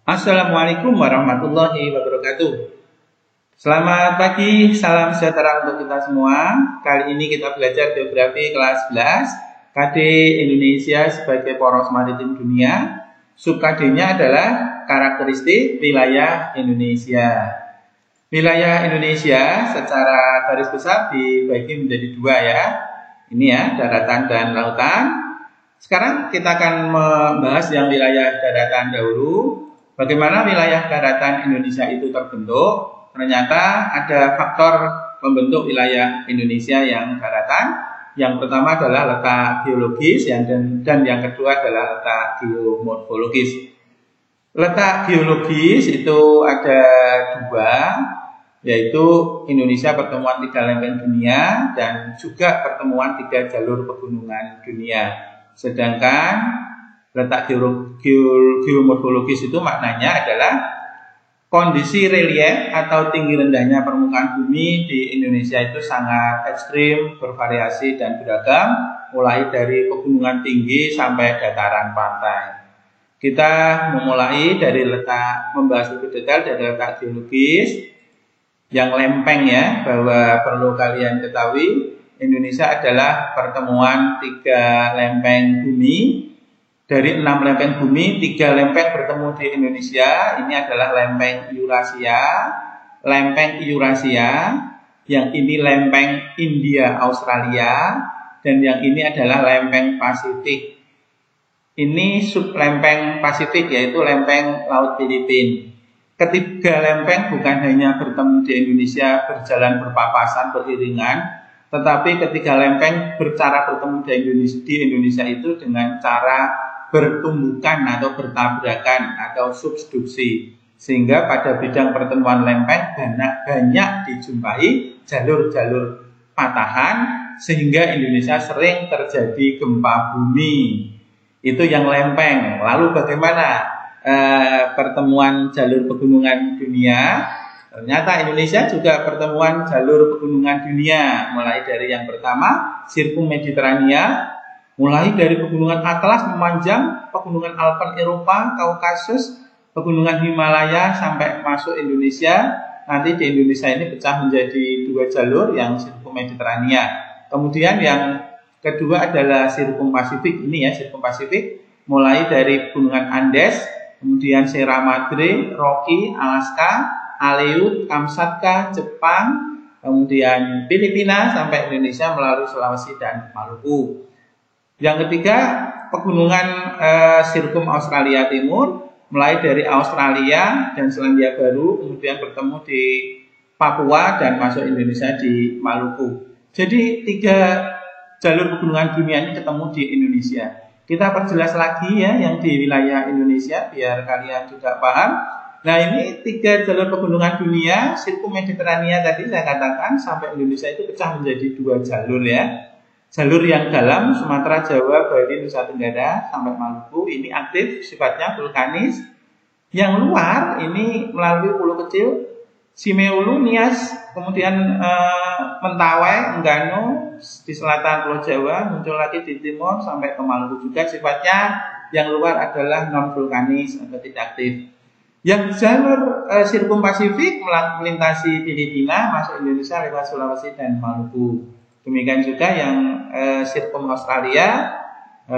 Assalamualaikum warahmatullahi wabarakatuh. Selamat pagi, salam sejahtera untuk kita semua. Kali ini kita belajar geografi kelas 11, KD Indonesia sebagai poros maritim dunia. Sub KD-nya adalah karakteristik wilayah Indonesia. Wilayah Indonesia secara garis besar dibagi menjadi dua ya. Ini ya, daratan dan lautan. Sekarang kita akan membahas yang wilayah daratan dahulu. Bagaimana wilayah daratan Indonesia itu terbentuk? Ternyata ada faktor pembentuk wilayah Indonesia yang daratan. Yang pertama adalah letak geologis dan yang kedua adalah letak geomorfologis. Letak geologis itu ada dua, yaitu Indonesia pertemuan tiga lempeng dunia dan juga pertemuan tiga jalur pegunungan dunia. Sedangkan letak geomorfologis itu maknanya adalah kondisi relief atau tinggi rendahnya permukaan bumi di Indonesia itu sangat ekstrim, bervariasi dan beragam, mulai dari pegunungan tinggi sampai dataran pantai. Kita memulai dari membahas lebih detail dari letak geologis yang lempeng ya, bahwa perlu kalian ketahui Indonesia adalah pertemuan tiga lempeng bumi. Dari 6 lempeng bumi, 3 lempeng bertemu di Indonesia. Ini adalah lempeng Eurasia, yang ini lempeng India Australia, dan yang ini adalah lempeng Pasifik. Ini sub lempeng Pasifik, yaitu lempeng Laut Filipina. Ketiga lempeng bukan hanya bertemu di Indonesia, berjalan berpapasan, beriringan, tetapi ketiga lempeng bertemu di Indonesia itu dengan cara bertumbukan atau bertabrakan atau subduksi, sehingga pada bidang pertemuan lempeng banyak dijumpai jalur-jalur patahan, sehingga Indonesia sering terjadi gempa bumi. Itu yang lempeng. Lalu bagaimana pertemuan jalur pegunungan dunia? Ternyata Indonesia juga pertemuan jalur pegunungan dunia, mulai dari yang pertama Sirkum Mediterania, mulai dari pegunungan Atlas memanjang, pegunungan Alpen Eropa, Kaukasus, pegunungan Himalaya sampai masuk Indonesia. Nanti di Indonesia ini pecah menjadi dua jalur, yang Sirkum Mediterania. Kemudian yang kedua adalah Sirkum Pasifik. Ini ya, Sirkum Pasifik, mulai dari pegunungan Andes, kemudian Sierra Madre, Rocky, Alaska, Aleut, Kamchatka, Jepang, kemudian Filipina sampai Indonesia melalui Sulawesi dan Maluku. Yang ketiga, pegunungan Sirkum Australia Timur, mulai dari Australia dan Selandia Baru, kemudian bertemu di Papua dan masuk Indonesia di Maluku. Jadi 3 jalur pegunungan dunia ini ketemu di Indonesia. Kita perjelas lagi ya yang di wilayah Indonesia biar kalian juga paham. Nah, ini 3 jalur pegunungan dunia, Sirkum Mediterania tadi saya katakan sampai Indonesia itu pecah menjadi 2 jalur ya. Jalur yang dalam Sumatera, Jawa, Bali, Nusa Tenggara sampai Maluku ini aktif, sifatnya vulkanis. Yang luar ini melalui pulau kecil Simeulu, Nias, kemudian Mentawai, Enggano di selatan Pulau Jawa, muncul lagi di timur sampai ke Maluku juga. Sifatnya yang luar adalah non vulkanis atau tidak aktif. Yang jalur Sirkum Pasifik melintasi Filipina masuk Indonesia lewat Sulawesi dan Maluku. Demikian juga yang Sirkum Australia,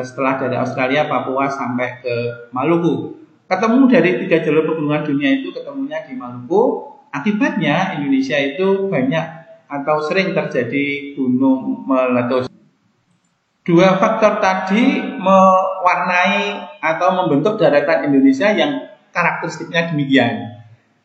setelah dari Australia, Papua sampai ke Maluku. Ketemu dari 3 jalur pegunungan dunia itu ketemunya di Maluku. Akibatnya Indonesia itu banyak atau sering terjadi gunung meletus. 2 faktor tadi mewarnai atau membentuk daratan Indonesia yang karakteristiknya demikian.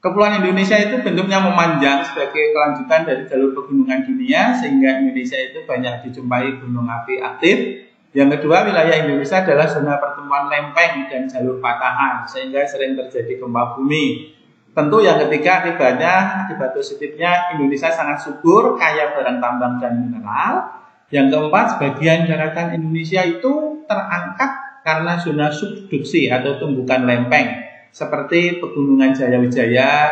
Kepulauan Indonesia itu bentuknya memanjang sebagai kelanjutan dari jalur pegunungan dunia, sehingga Indonesia itu banyak dijumpai gunung api aktif. Yang kedua, wilayah Indonesia adalah zona pertemuan lempeng dan jalur patahan, sehingga sering terjadi gempa bumi. Tentu yang ketiga akibat positifnya Indonesia sangat subur, kaya barang tambang dan mineral. Yang keempat, sebagian daratan Indonesia itu terangkat karena zona subduksi atau tumbukan lempeng, seperti pegunungan Jayawijaya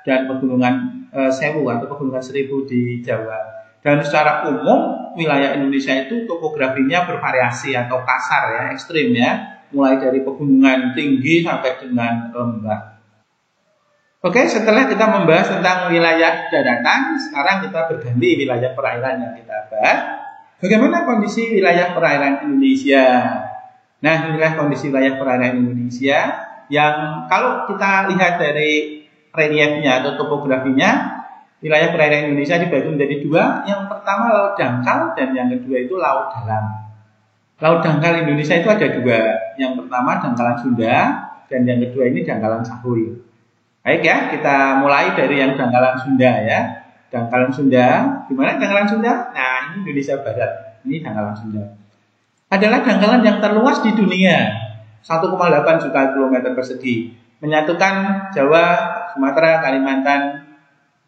dan pegunungan Sewu atau pegunungan Seribu di Jawa. Dan secara umum wilayah Indonesia itu topografinya bervariasi atau kasar ya, ekstrim ya, mulai dari pegunungan tinggi sampai dengan lembah. Oke, setelah kita membahas tentang wilayah daratan, sekarang kita berganti wilayah perairan yang kita bahas. Bagaimana kondisi wilayah perairan Indonesia? Nah, inilah kondisi wilayah perairan Indonesia yang kalau kita lihat dari reliefnya atau topografinya, wilayah perairan Indonesia dibagi menjadi dua. Yang pertama laut dangkal dan yang kedua itu laut dalam. Laut dangkal Indonesia itu ada dua. Yang pertama dangkalan Sunda dan yang kedua ini dangkalan Sahul. Baik ya, kita mulai dari yang dangkalan Sunda ya. Dangkalan Sunda, di mana dangkalan Sunda? Nah, ini Indonesia Barat. Ini dangkalan Sunda. Adalah dangkalan yang terluas di dunia. 1,8 juta kilometer persegi. Menyatukan Jawa, Sumatera, Kalimantan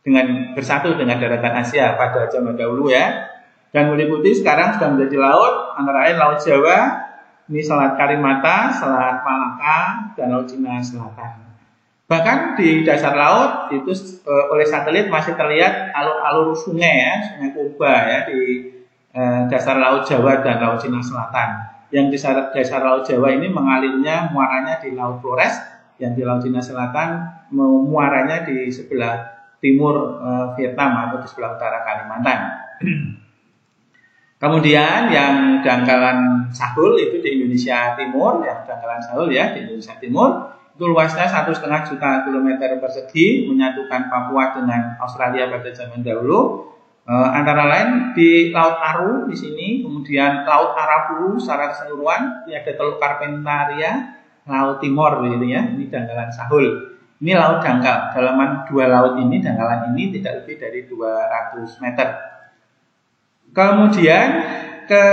dengan bersatu dengan daratan Asia pada zaman dahulu ya. Dan meliputi sekarang sudah menjadi laut, antara lain Laut Jawa, ini Selat Karimata, Selat Malaka, dan Laut Cina Selatan. Bahkan di dasar laut itu oleh satelit masih terlihat alur-alur sungai ya, Sungai Koba ya di dasar Laut Jawa dan Laut Cina Selatan. Yang di dasar Laut Jawa ini mengalirnya muaranya di Laut Flores, yang di Laut Cina Selatan muaranya di sebelah timur Vietnam atau di sebelah utara Kalimantan. Kemudian yang dangkalan Sahul itu di Indonesia Timur, yang dangkalan Sahul ya di Indonesia Timur. Itu luasnya 1,5 juta kilometer persegi, menyatukan Papua dengan Australia pada zaman dahulu. Antara lain di Laut Aru di sini, kemudian Laut Arapu secara keseluruhan, ini ada Teluk Carpentaria, Laut Timor gitu ya, ini dangkalan Sahul. Ini laut dangkal, dalaman dua laut ini, dangkalan ini tidak lebih dari 200 meter. Kemudian ke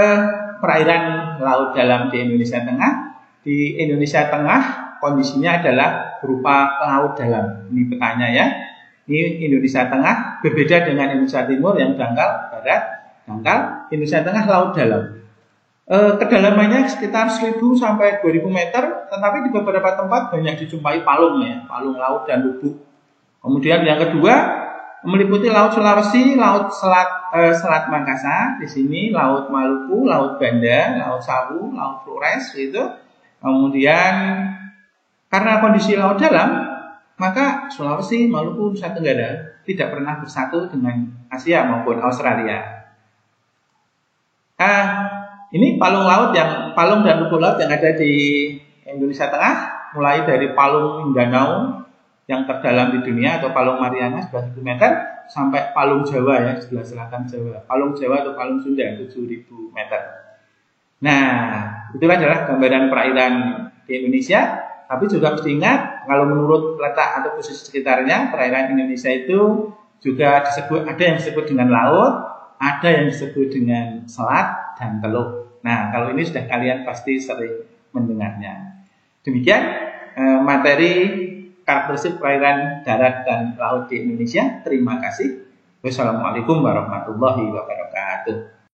perairan laut dalam di Indonesia Tengah. Di Indonesia Tengah kondisinya adalah berupa laut dalam. Ini petanya ya. Ini Indonesia Tengah berbeda dengan Indonesia Timur yang dangkal, barat, dangkal. Indonesia Tengah laut dalam. Kedalamannya sekitar 1000 sampai 2000 meter, tetapi di beberapa tempat banyak dijumpai palung ya, palung laut dan lubuk. Kemudian yang kedua meliputi Laut Sulawesi, Selat Makassar, di sini Laut Maluku, Laut Banda, Laut Sawu, Laut Flores gitu. Kemudian karena kondisi laut dalam, maka Sulawesi, Maluku, Nusa Tenggara tidak pernah bersatu dengan Asia maupun Australia. Ini palung dan lubuk laut yang ada di Indonesia Tengah, mulai dari Palung Mindanao yang terdalam di dunia atau Palung Mariana 11.000 meter sampai Palung Jawa ya sebelah selatan Jawa. Palung Jawa atau Palung Sunda 7.000 meter. Nah, itulah adalah gambaran perairan di Indonesia. Tapi juga mesti ingat kalau menurut letak atau posisi sekitarnya perairan Indonesia itu juga ada yang disebut dengan laut, ada yang disebut dengan selat dan teluk. Nah, kalau ini sudah kalian pasti sering mendengarnya. Demikian materi karakteristik perairan darat dan laut di Indonesia. Terima kasih. Wassalamualaikum warahmatullahi wabarakatuh.